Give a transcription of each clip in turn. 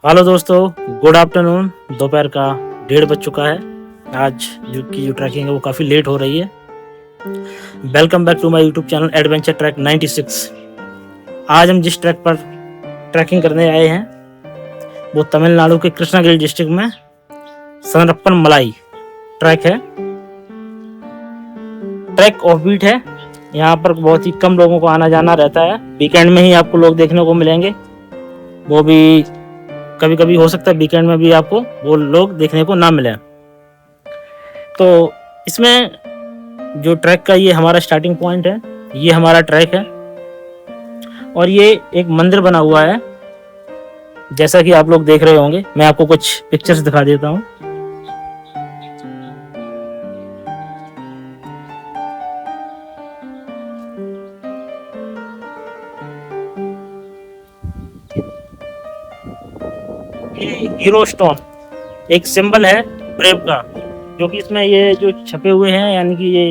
Hello दोस्तों, good afternoon. दोपहर का 1:30 बज चुका है। आज जो ट्रैकिंग है वो काफ़ी लेट हो रही है। Welcome back to my YouTube channel adventure track 96। आज हम जिस ट्रैक पर ट्रैकिंग करने आए हैं वो तमिलनाडु के कृष्णागिरी डिस्ट्रिक्ट में सनरप्पन मलाई ट्रैक है। ट्रैक ऑफ बीट है। यहाँ पर बहुत ही कम लोगों को आना जाना रहता है। वीकेंड में ही आपको लोग देखने को मिलेंगे, वो भी कभी कभी हो सकता है वीकेंड में भी आपको वो लोग देखने को ना मिले। तो इसमें जो ट्रैक का ये हमारा स्टार्टिंग पॉइंट है, ये हमारा ट्रैक है और ये एक मंदिर बना हुआ है जैसा कि आप लोग देख रहे होंगे। मैं आपको कुछ पिक्चर्स दिखा देता हूँ। हीरो स्टोन एक सिंबल है ब्रेव का, जो कि इसमें ये जो छपे हुए हैं यानी कि ये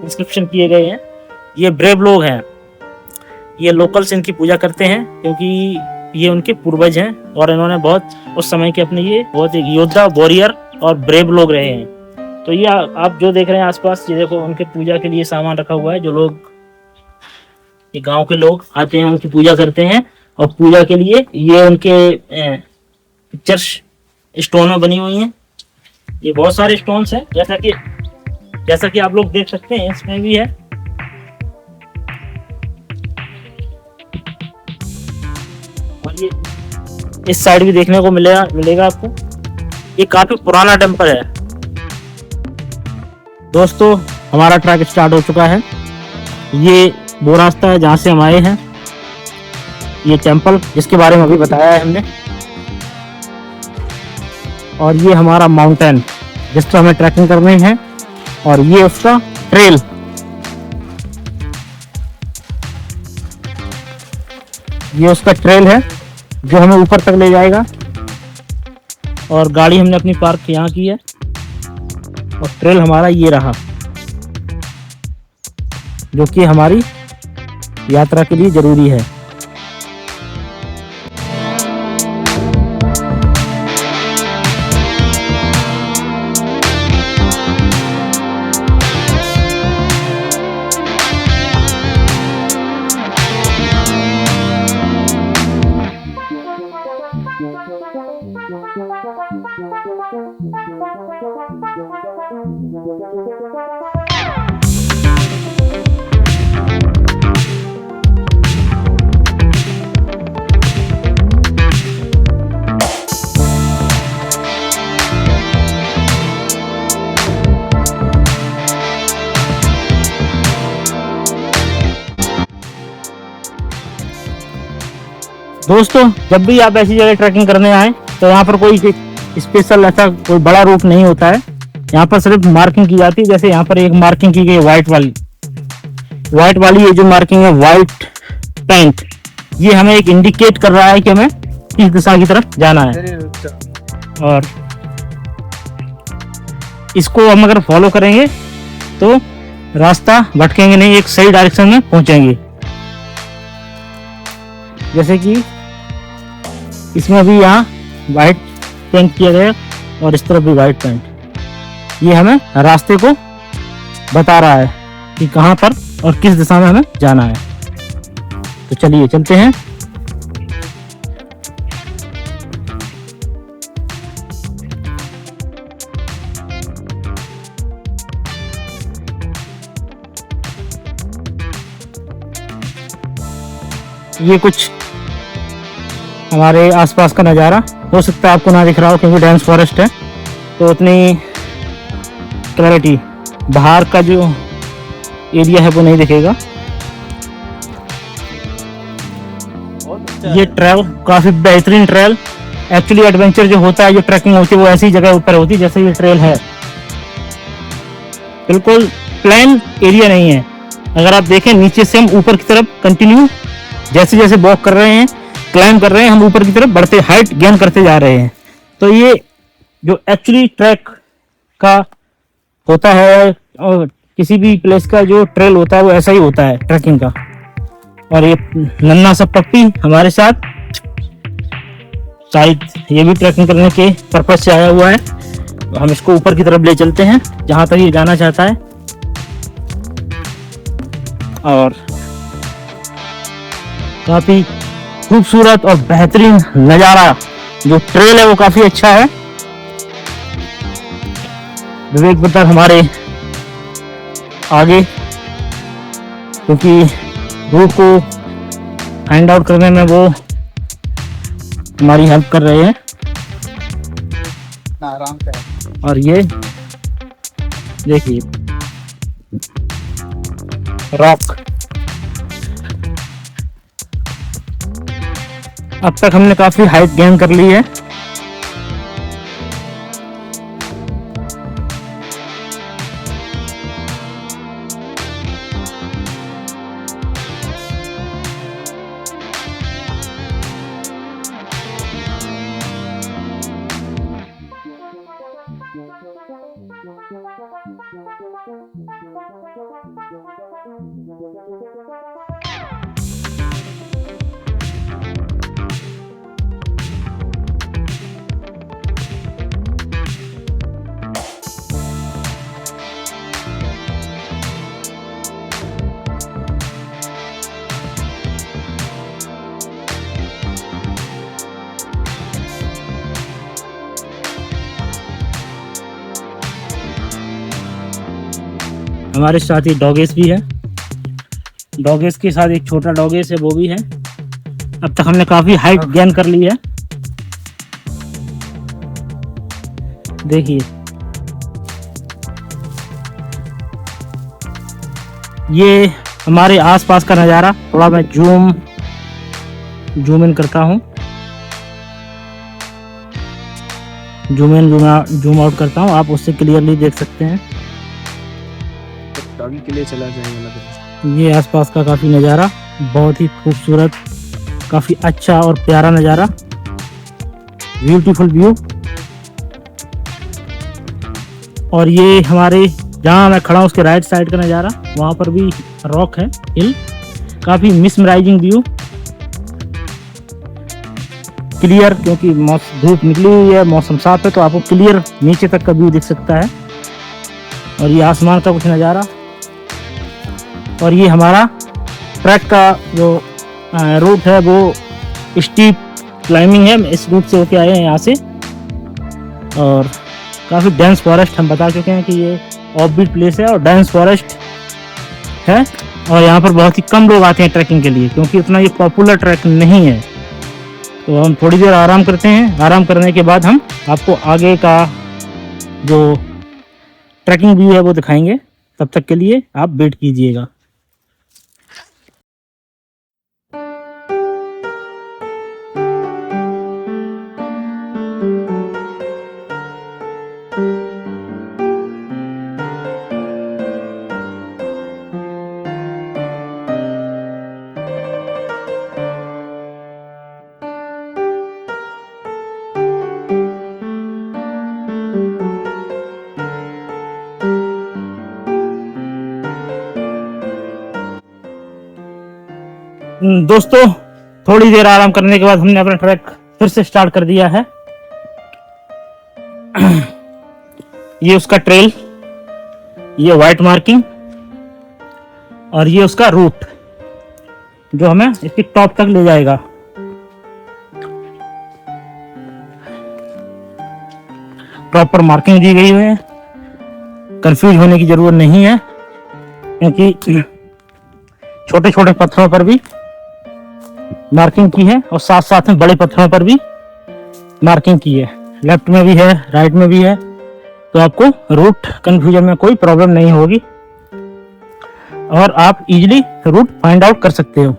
इंस्क्रिप्शन किए गए हैं, ये ब्रेव लोग हैं। ये लोकल्स इनकी पूजा करते हैं क्योंकि ये उनके पूर्वज हैं और इन्होंने बहुत उस समय के अपने ये बहुत एक योद्धा, वॉरियर और ब्रेव लोग रहे हैं। तो ये आप जो देख रहे हैं आसपास, ये देखो उनके पूजा के लिए सामान रखा हुआ है। जो लोग ये गांव के लोग आते हैं उनकी पूजा करते हैं और पूजा के लिए ये उनके पिक्चर्स स्टोन में बनी हुई हैं। ये बहुत सारे स्टोन्स हैं जैसा कि आप लोग देख सकते हैं, इसमें भी है। और ये इस साइड भी देखने को मिलेगा आपको। ये काफी पुराना टेम्पल है। दोस्तों, हमारा ट्रैक स्टार्ट हो चुका है। ये वो रास्ता है जहाँ से हम आए हैं। ये टेम्पल जिसके बारे में अभी बताया है हमने, और ये हमारा माउंटेन जिस पर हमें ट्रैकिंग करनी है, और ये उसका ट्रेल। ये उसका ट्रेल है जो हमें ऊपर तक ले जाएगा। और गाड़ी हमने अपनी पार्क यहाँ की है और ट्रेल हमारा ये रहा, जो कि हमारी यात्रा के लिए जरूरी है। दोस्तों, जब भी आप ऐसी जगह ट्रैकिंग करने आए तो यहाँ पर कोई स्पेशल ऐसा कोई बड़ा रूट नहीं होता है। यहाँ पर सिर्फ मार्किंग की जाती है। जैसे यहाँ पर एक मार्किंग की गई व्हाइट वाली ये जो मार्किंग है व्हाइट पेंट, ये हमें एक इंडिकेट कर रहा है कि हमें किस दिशा की तरफ जाना है। और इसको हम अगर फॉलो करेंगे तो रास्ता भटकेंगे नहीं, एक सही डायरेक्शन में पहुंचेंगे। जैसे कि इसमें भी यहाँ व्हाइट पेंट किया गया और इस तरफ भी व्हाइट पेंट। ये हमें रास्ते को बता रहा है कि कहाँ पर और किस दिशा में हमें जाना है। तो चलिए चलते हैं। ये कुछ हमारे आसपास का नज़ारा हो सकता है आपको ना दिख रहा हो क्योंकि डेंस फॉरेस्ट है, तो उतनी क्लैरिटी बाहर का जो एरिया है वो नहीं दिखेगा। ये ट्रेल काफ़ी बेहतरीन ट्रेल। एक्चुअली एडवेंचर जो होता है, जो ट्रैकिंग होती है, वो ऐसी जगह ऊपर होती है जैसे ये ट्रेल है। बिल्कुल प्लेन एरिया नहीं है। अगर आप देखें नीचे से हम ऊपर की तरफ कंटिन्यू जैसे जैसे वॉक कर रहे हैं, क्लाइम कर रहे हैं, हम ऊपर की तरफ बढ़ते, हाइट गेन करते जा रहे हैं। तो ये जो एक्चुअली ट्रैक का होता है और किसी भी प्लेस का जो ट्रेल होता है वो ऐसा ही होता है ट्रैकिंग का। और ये नन्हा सा पप्पी हमारे साथ शायद ये भी ट्रैकिंग करने के पर्पज से आया हुआ है। तो हम इसको ऊपर की तरफ ले चलते हैं जहाँ तक ये जाना चाहता है। और काफी खूबसूरत और बेहतरीन नज़ारा, जो ट्रेल है वो काफी अच्छा है। विवेक बता हमारे आगे, क्योंकि रूट को फाइंड आउट करने में वो हमारी हेल्प कर रहे हैं। आराम से। और ये देखिए रॉक। अब तक हमने काफी हाइट गेन कर ली है। हमारे साथ ही डॉगेस भी है। डॉगेस के साथ एक छोटा डॉगेस है, वो भी है। अब तक हमने काफी हाइट गेन कर ली है। देखिए ये हमारे आसपास का नज़ारा। थोड़ा मैं जूम इन करता हूँ, जूम इन जूम आउट करता हूँ, आप उससे क्लियरली देख सकते हैं। डॉगी के लिए चला जाएगा। ये आसपास का काफ़ी नज़ारा बहुत ही खूबसूरत, काफ़ी अच्छा और प्यारा नज़ारा, ब्यूटीफुल व्यू। और ये हमारे जहाँ मैं खड़ा हूँ उसके राइट साइड का नज़ारा, वहाँ पर भी रॉक है, हिल, काफ़ी मिसमराइजिंग व्यू, क्लियर, क्योंकि धूप निकली हुई है, मौसम साफ है, तो आपको क्लियर नीचे तक का व्यू दिख सकता है। और ये आसमान का कुछ नज़ारा। और ये हमारा ट्रैक का जो रूट है वो स्टीप क्लाइंबिंग है, इस रूट से होके आए हैं यहाँ से। और काफ़ी डेंस फॉरेस्ट, हम बता चुके हैं कि ये ऑफबीट प्लेस है और डेंस फॉरेस्ट है। और यहाँ पर बहुत ही कम लोग आते हैं ट्रैकिंग के लिए, क्योंकि उतना ये पॉपुलर ट्रैक नहीं है। तो हम थोड़ी देर आराम करते हैं, आराम करने के बाद हम आपको आगे का जो ट्रैकिंग व्यू है वो दिखाएंगे। तब तक के लिए आप वेट कीजिएगा। दोस्तों थोड़ी देर आराम करने के बाद हमने अपना ट्रैक फिर से स्टार्ट कर दिया है। ये उसका ट्रेल, ये वाइट मार्किंग और ये उसका रूट जो हमें इसके टॉप तक ले जाएगा। प्रॉपर मार्किंग दी गई है, कंफ्यूज होने की जरूरत नहीं है, क्योंकि छोटे छोटे पत्थरों पर भी मार्किंग की है और साथ साथ में बड़े पत्थरों पर भी मार्किंग की है। लेफ्ट में भी है, राइट में भी है, तो आपको रूट कंफ्यूजन में कोई प्रॉब्लम नहीं होगी और आप इजीली रूट फाइंड आउट कर सकते हो।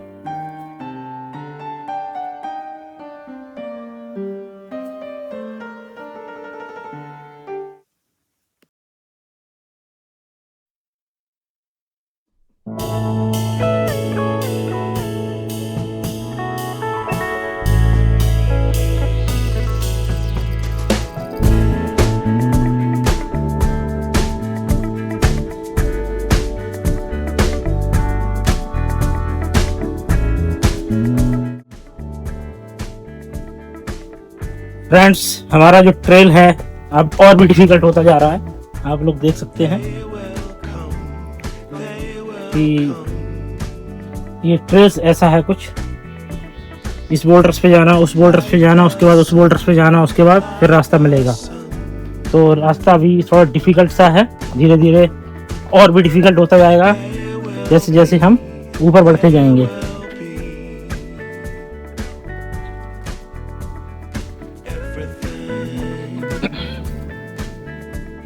फ्रेंड्स, हमारा जो ट्रेल है अब और भी डिफिकल्ट होता जा रहा है। आप लोग देख सकते हैं कि ये ट्रेस ऐसा है कुछ, इस बोल्डर्स पे जाना, उस बोल्डर्स पे जाना, उसके बाद उस बोल्डर्स पे जाना, उसके बाद फिर रास्ता मिलेगा। तो रास्ता भी थोड़ा डिफिकल्ट सा है, धीरे धीरे और भी डिफिकल्ट होता जाएगा जैसे जैसे हम ऊपर बढ़ते जाएंगे।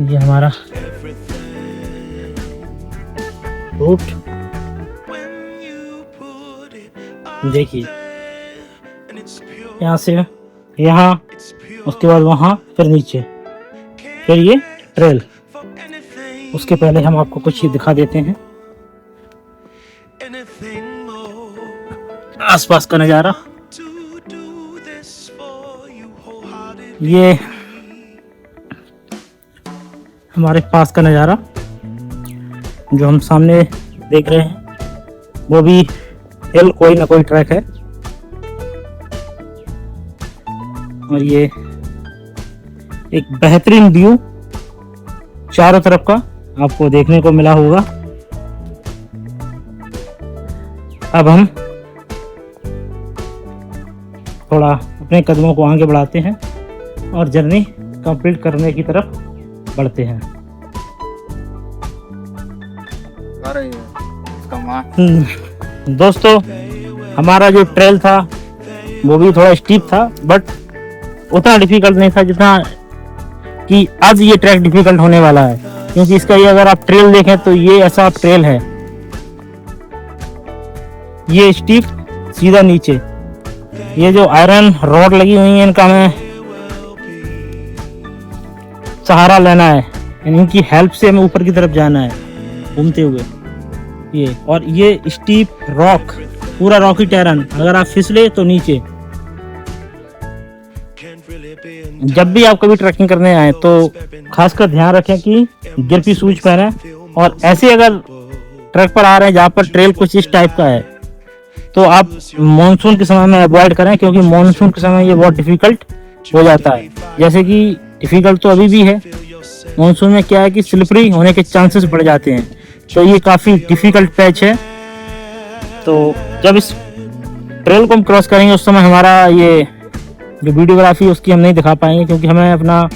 ये हमारा रूट देखिए, यहाँ से यहाँ, उसके बाद वहाँ, फिर नीचे, फिर ये ट्रेल। उसके पहले हम आपको कुछ ये दिखा देते हैं आसपास का नज़ारा। ये हमारे पास का नज़ारा जो हम सामने देख रहे हैं, वो भी हिल कोई ना कोई ट्रैक है। और ये एक बेहतरीन व्यू चारों तरफ का आपको देखने को मिला होगा। अब हम थोड़ा अपने कदमों को आगे बढ़ाते हैं और जर्नी कंप्लीट करने की तरफ बढ़ते हैं। दोस्तों, हमारा जो ट्रेल था वो भी थोड़ा स्टीप था, बट उतना डिफिकल्ट नहीं था जितना कि आज ये ट्रैक डिफिकल्ट होने वाला है। क्योंकि इसका ये अगर आप ट्रेल देखें तो ये ऐसा ट्रेल है, ये स्टीप सीधा नीचे, ये जो आयरन रॉड लगी हुई है इनका हमें सहारा लेना है, इनकी हेल्प से हमें ऊपर की तरफ जाना है घूमते हुए। ये और ये स्टीप रॉक, पूरा रॉकी टेरन, अगर आप फिसले तो नीचे। जब भी आप कभी ट्रैकिंग करने आए तो खासकर ध्यान रखें कि गिरपी शूज पहने, और ऐसे अगर ट्रैक पर आ रहे हैं जहाँ पर ट्रेल कुछ इस टाइप का है तो आप मॉनसून के समय में अवॉइड करें, क्योंकि मॉनसून के समय ये बहुत डिफिकल्ट हो जाता है। जैसे कि डिफिकल्ट तो अभी भी है, मॉनसून में क्या है कि स्लिपरी होने के चांसेस बढ़ जाते हैं, तो ये काफ़ी डिफिकल्ट पैच है। तो जब इस ट्रेल को हम क्रॉस करेंगे उस समय हमारा ये जो वीडियोग्राफी उसकी हम नहीं दिखा पाएंगे, क्योंकि हमें अपना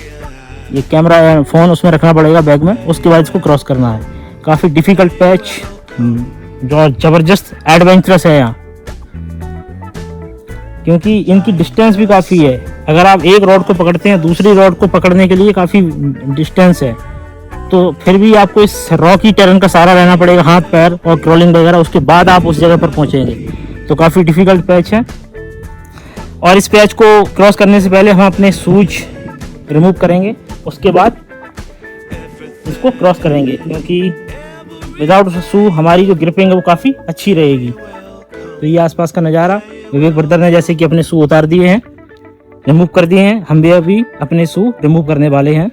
ये कैमरा या फ़ोन उसमें रखना पड़ेगा बैग में, उसके बाद इसको क्रॉस करना है। काफ़ी डिफिकल्ट पैच जो ज़बरदस्त एडवेंचरस है यहाँ, क्योंकि इनकी डिस्टेंस भी काफ़ी है। अगर आप एक रोड को पकड़ते हैं दूसरी रोड को पकड़ने के लिए काफ़ी डिस्टेंस है, तो फिर भी आपको इस रॉकी टेरन का सहारा लेना पड़ेगा, हाथ पैर और क्रॉलिंग वगैरह, उसके बाद आप उस जगह पर पहुंचेंगे। तो काफ़ी डिफिकल्ट पैच है, और इस पैच को क्रॉस करने से पहले हम अपने शूज रिमूव करेंगे, उसके बाद इसको क्रॉस करेंगे, क्योंकि विदाउट शू हमारी जो ग्रिपिंग है वो काफ़ी अच्छी रहेगी। तो ये आसपास का नज़ारा, विवेक ब्रदर ने जैसे कि अपने शू उतार दिए हैं, रिमूव कर दिए हैं, हम भी अभी अपने शू रिमूव करने वाले हैं।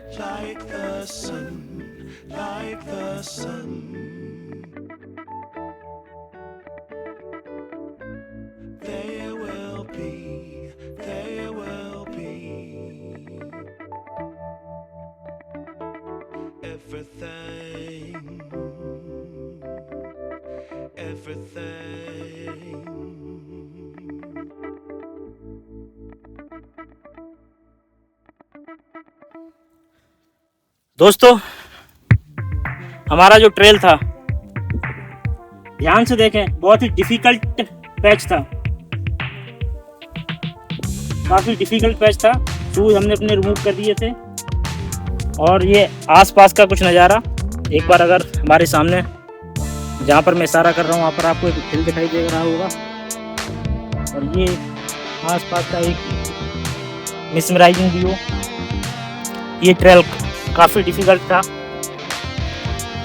दोस्तों, हमारा जो ट्रेल था, ध्यान से देखें, बहुत ही डिफिकल्ट पैच था, काफी डिफिकल्ट पैच था। शूज हमने अपने रिमूव कर दिए थे, और ये आसपास का कुछ नज़ारा एक बार अगर हमारे सामने, जहाँ पर मैं इशारा कर रहा हूँ वहाँ पर आपको एक हिल दिखाई दे रहा होगा, और ये आसपास का एक मिसमराइजिंग व्यू। ये ट्रेल काफ़ी डिफिकल्ट था,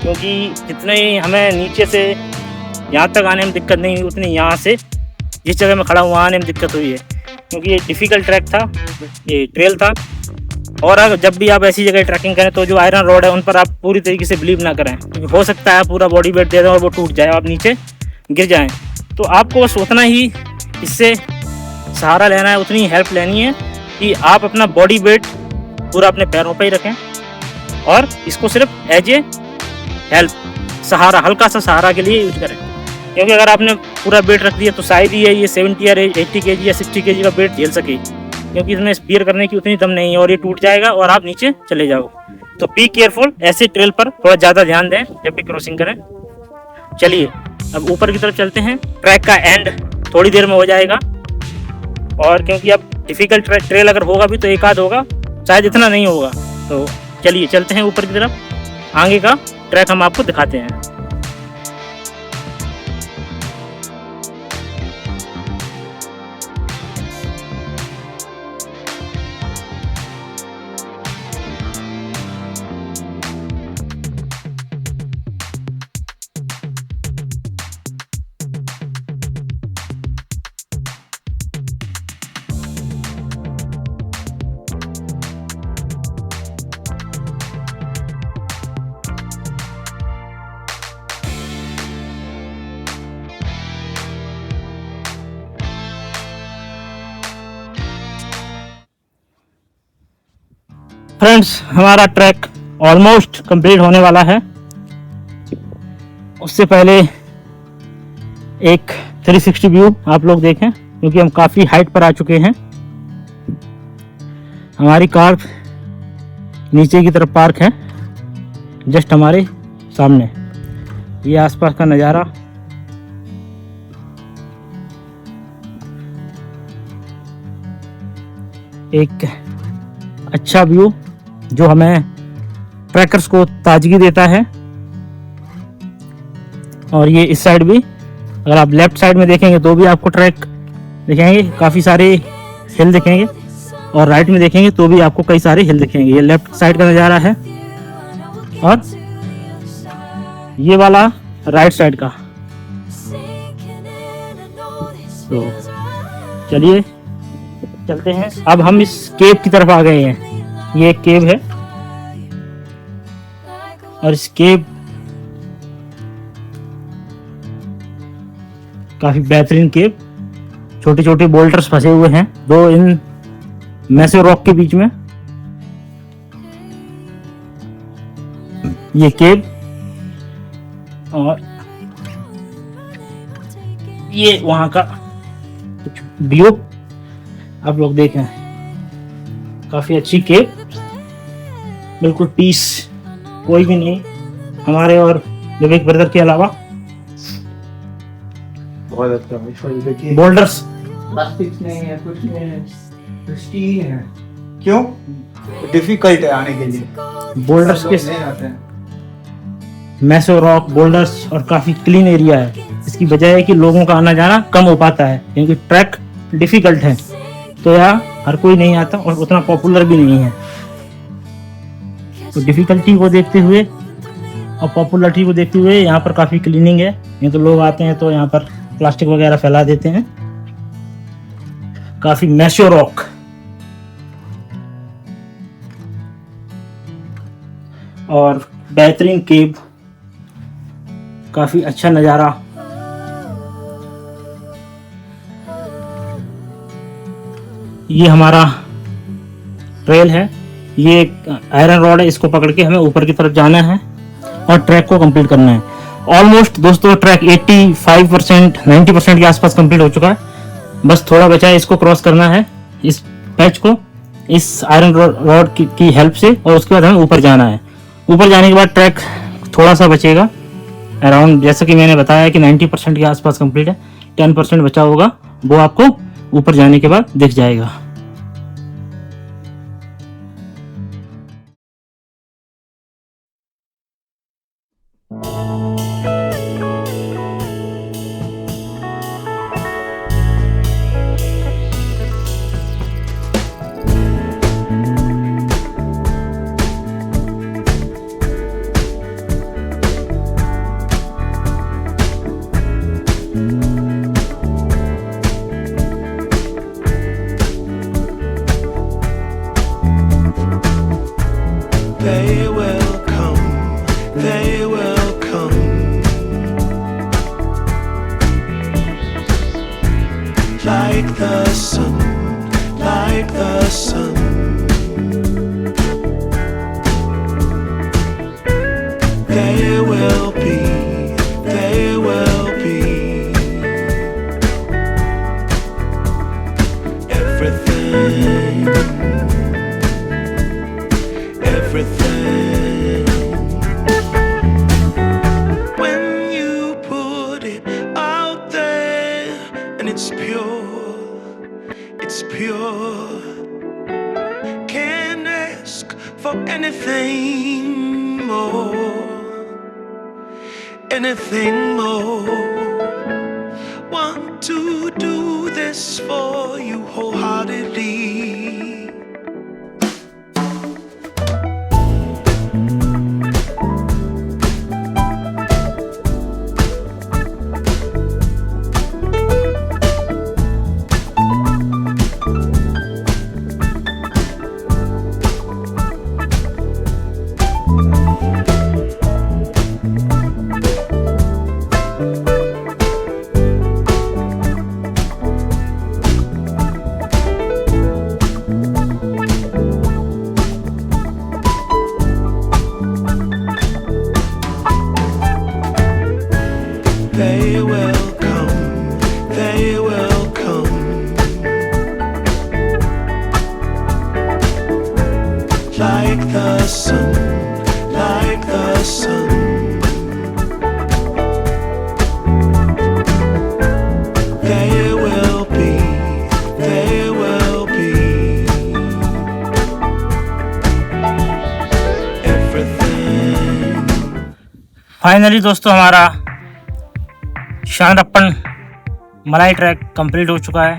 क्योंकि जितने ही हमें नीचे से यहाँ तक आने में दिक्कत नहीं हुई, उतनी यहाँ से जिस जगह में खड़ा हूँ वहाँ आने में दिक्कत हुई है, क्योंकि ये डिफिकल्ट ट्रैक था, ये ट्रेल था। और अगर जब भी आप ऐसी जगह ट्रैकिंग करें तो जो आयरन रोड है उन पर आप पूरी तरीके से बिलीव ना करें, क्योंकि हो सकता है पूरा बॉडी वेट दे दें और वो टूट जाए, आप नीचे गिर जाएं। तो आपको बस उतना ही इससे सहारा लेना है, उतनी हेल्प लेनी है, कि आप अपना बॉडी वेट पूरा अपने पैरों पे ही रखें और इसको सिर्फ एज ए हेल्प, सहारा, हल्का सा सहारा के लिए यूज करें। क्योंकि अगर आपने पूरा वेट रख दिया तो शायद ही ये 70 या 80 केजी या 60 केजी का वेट झेल सके, क्योंकि इसमें स्पीयर करने की उतनी दम नहीं है और ये टूट जाएगा और आप नीचे चले जाओगे। तो बी केयरफुल, ऐसे ट्रेल पर थोड़ा ज़्यादा ध्यान दें जब भी क्रॉसिंग करें। चलिए अब ऊपर की तरफ चलते हैं। ट्रैक का एंड थोड़ी देर में हो जाएगा और क्योंकि अब डिफ़िकल्ट ट्रेल अगर होगा भी तो एक आध होगा, शायद इतना नहीं होगा। तो चलिए चलते हैं ऊपर की तरफ, आगे का ट्रैक हम आपको दिखाते हैं। फ्रेंड्स, हमारा ट्रैक ऑलमोस्ट कंप्लीट होने वाला है। उससे पहले एक 360 व्यू आप लोग देखें, क्योंकि हम काफ़ी हाइट पर आ चुके हैं। हमारी कार नीचे की तरफ पार्क है, जस्ट हमारे सामने। ये आसपास का नज़ारा, एक अच्छा व्यू जो हमें ट्रैकर्स को ताजगी देता है। और ये इस साइड भी, अगर आप लेफ्ट साइड में देखेंगे तो भी आपको ट्रैक दिखेंगे, काफ़ी सारे हिल दिखेंगे, और राइट में देखेंगे तो भी आपको कई सारे हिल दिखेंगे। ये लेफ्ट साइड का नज़ारा है और ये वाला राइट साइड का। तो चलिए चलते हैं। अब हम इस केव की तरफ आ गए हैं। ये एक केव है और इस केव काफी बेहतरीन केव, छोटे छोटे बोल्डर्स फंसे हुए हैं दो इन मैसे रॉक के बीच में। ये केव और ये वहां का कुछ व्यू आप लोग देखें। काफी अच्छी केव, बिल्कुल पीस, कोई भी नहीं हमारे और विवेक ब्रदर के अलावा। बहुत अच्छा देखिए, बोल्डर्स प्लास्टिक नहीं है, कुछ नहीं है, स्टील है। क्यों? डिफिकल्ट है आने के लिए। बोल्डर्स के नहीं आते हैं। मैसो रॉक, बोल्डर्स, और काफी क्लीन एरिया है। इसकी वजह है कि लोगों का आना जाना कम हो पाता है, क्योंकि ट्रैक डिफिकल्ट है तो यहाँ हर कोई नहीं आता और उतना पॉपुलर भी नहीं है। तो डिफिकल्टी को देखते हुए और पॉपुलरिटी को देखते हुए यहाँ पर काफ़ी क्लीनिंग है। नहीं तो लोग आते हैं तो यहाँ पर प्लास्टिक वगैरह फैला देते हैं। काफ़ी मैशो रॉक, और बेहतरीन केव, काफ़ी अच्छा नज़ारा। ये हमारा ट्रेल है, ये एक आयरन रॉड है, इसको पकड़ के हमें ऊपर की तरफ जाना है और ट्रैक को कंप्लीट करना है। ऑलमोस्ट दोस्तों ट्रैक 85% 90% के आसपास कंप्लीट हो चुका है। बस थोड़ा बचा है, इसको क्रॉस करना है, इस पैच को, इस आयरन रॉड की हेल्प से, और उसके बाद हमें ऊपर जाना है। ऊपर जाने के बाद ट्रैक थोड़ा सा बचेगा, अराउंड, जैसा कि मैंने बताया कि 90% के आसपास कंप्लीट है। 10% बचा होगा, वो आपको ऊपर जाने के बाद दिख जाएगा। anything more. Want to do this for you wholeheartedly. They will come, they will come. Like the sun, like the sun. They will be, they will be. Everything. Finally दोस्तों हमारा शांगरप्पन मलाई ट्रैक कंप्लीट हो चुका है।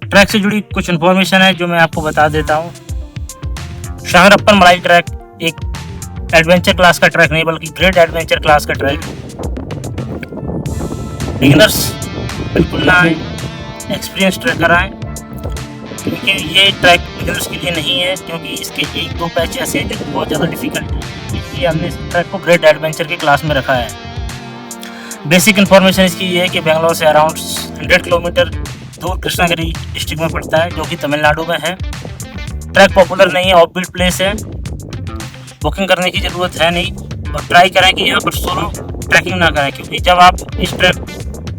Track से जुड़ी कुछ information है जो मैं आपको बता देता हूँ। शांगरप्पन मलाई ट्रैक एक एडवेंचर क्लास का ट्रैक नहीं बल्कि ग्रेट एडवेंचर क्लास का ट्रैक। बिगिनर्स बिल्कुल ना आए, एक्सपीरियंस ट्रैकर आए, क्योंकि ये ट्रैक बिगिनर्स के लिए नहीं है, क्योंकि इसके एक दो पैच ऐसे हैं जो बहुत ज़्यादा डिफिकल्ट है। इसलिए हमने इस ट्रैक को ग्रेट एडवेंचर की क्लास में रखा है। बेसिक इन्फॉर्मेशन इसकी ये है कि बेंगलोर से अराउंड 100 किलोमीटर दूर कृष्णागिरी डिस्ट्रिक्ट में पड़ता है, जो कि तमिलनाडु में है। ट्रैक पॉपुलर नहीं है, ऑफ बीट प्लेस है, बुकिंग करने की ज़रूरत है नहीं। और ट्राई करें कि यहाँ पर सोलो ट्रैकिंग ना करें, क्योंकि जब आप इस ट्रैक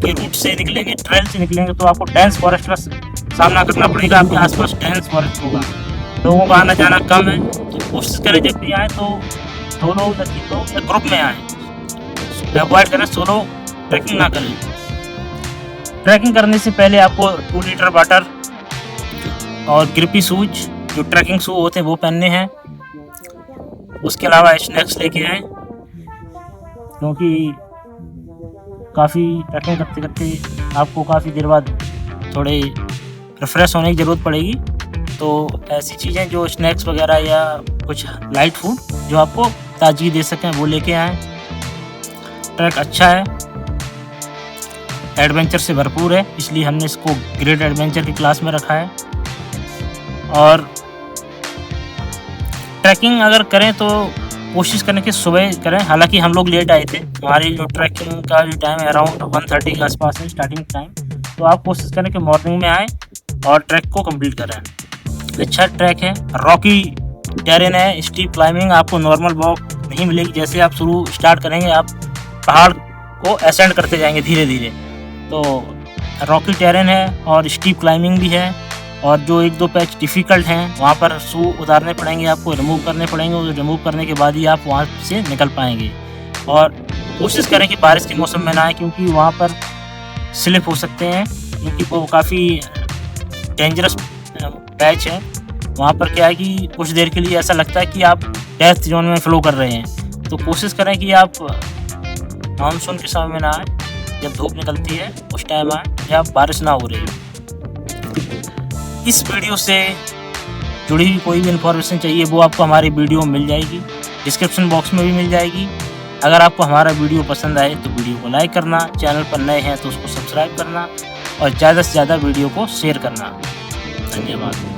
के रूट से निकलेंगे, ट्रेल से निकलेंगे, तो आपको डेंस फॉरेस्ट का सामना करना पड़ेगा। आपके आसपास डेंस फॉरेस्ट होगा, लोगों का आना जाना कम है, तो कोशिश करें जब भी आए तो सोलो या ग्रुप में आए। अवॉइड करें, सोलो ट्रैकिंग ना करें। ट्रैकिंग करने से पहले आपको 2 लीटर वाटर और ग्रिपी शूज, जो ट्रैकिंग शू होते हैं, वो पहनने हैं। उसके अलावा स्नैक्स लेके आए, क्योंकि काफ़ी ट्रैकिंग करते करते आपको काफ़ी देर बाद थोड़े रिफ्रेश होने की ज़रूरत पड़ेगी। तो ऐसी चीज़ें जो स्नैक्स वगैरह या कुछ लाइट फूड जो आपको ताजगी दे सकें, वो लेके आएँ। ट्रैक अच्छा है, एडवेंचर से भरपूर है, इसलिए हमने इसको ग्रेट एडवेंचर की क्लास में रखा है। और ट्रैकिंग अगर करें तो कोशिश करें कि सुबह करें। हालांकि हम लोग लेट आए थे, हमारी जो ट्रैकिंग का जो टाइम है अराउंड 1:30 के आसपास है स्टार्टिंग टाइम। तो आप कोशिश करें कि मॉर्निंग में आए और ट्रैक को कंप्लीट करें। अच्छा ट्रैक है, रॉकी टेरेन है, स्टीप क्लाइंबिंग, आपको नॉर्मल वॉक नहीं मिलेगी। जैसे आप शुरू स्टार्ट करेंगे, आप पहाड़ को असेंड करते जाएंगे धीरे धीरे। तो रॉकी टेरेन है और स्टीप क्लाइंबिंग भी है, और जो 1-2 पैच डिफ़िकल्ट हैं वहाँ पर शू उतारने पड़ेंगे, आपको रिमूव करने पड़ेंगे। और रिमूव करने के बाद ही आप वहाँ से निकल पाएंगे। और कोशिश करें कि बारिश के मौसम में ना आए, क्योंकि वहाँ पर स्लिप हो सकते हैं, क्योंकि वो काफ़ी डेंजरस पैच है। वहाँ पर क्या है कि कुछ देर के लिए ऐसा लगता है कि आप डेथ जोन में फ्लो कर रहे हैं। तो कोशिश करें कि आप मानसून के समय में ना आए, जब धूप निकलती है उस टाइम आए, जब बारिश ना हो रही है। इस वीडियो से जुड़ी हुई कोई भी इन्फॉर्मेशन चाहिए वो आपको हमारी वीडियो में मिल जाएगी, डिस्क्रिप्शन बॉक्स में भी मिल जाएगी। अगर आपको हमारा वीडियो पसंद आए तो वीडियो को लाइक करना, चैनल पर नए हैं तो उसको सब्सक्राइब करना, और ज़्यादा से ज़्यादा वीडियो को शेयर करना। धन्यवाद।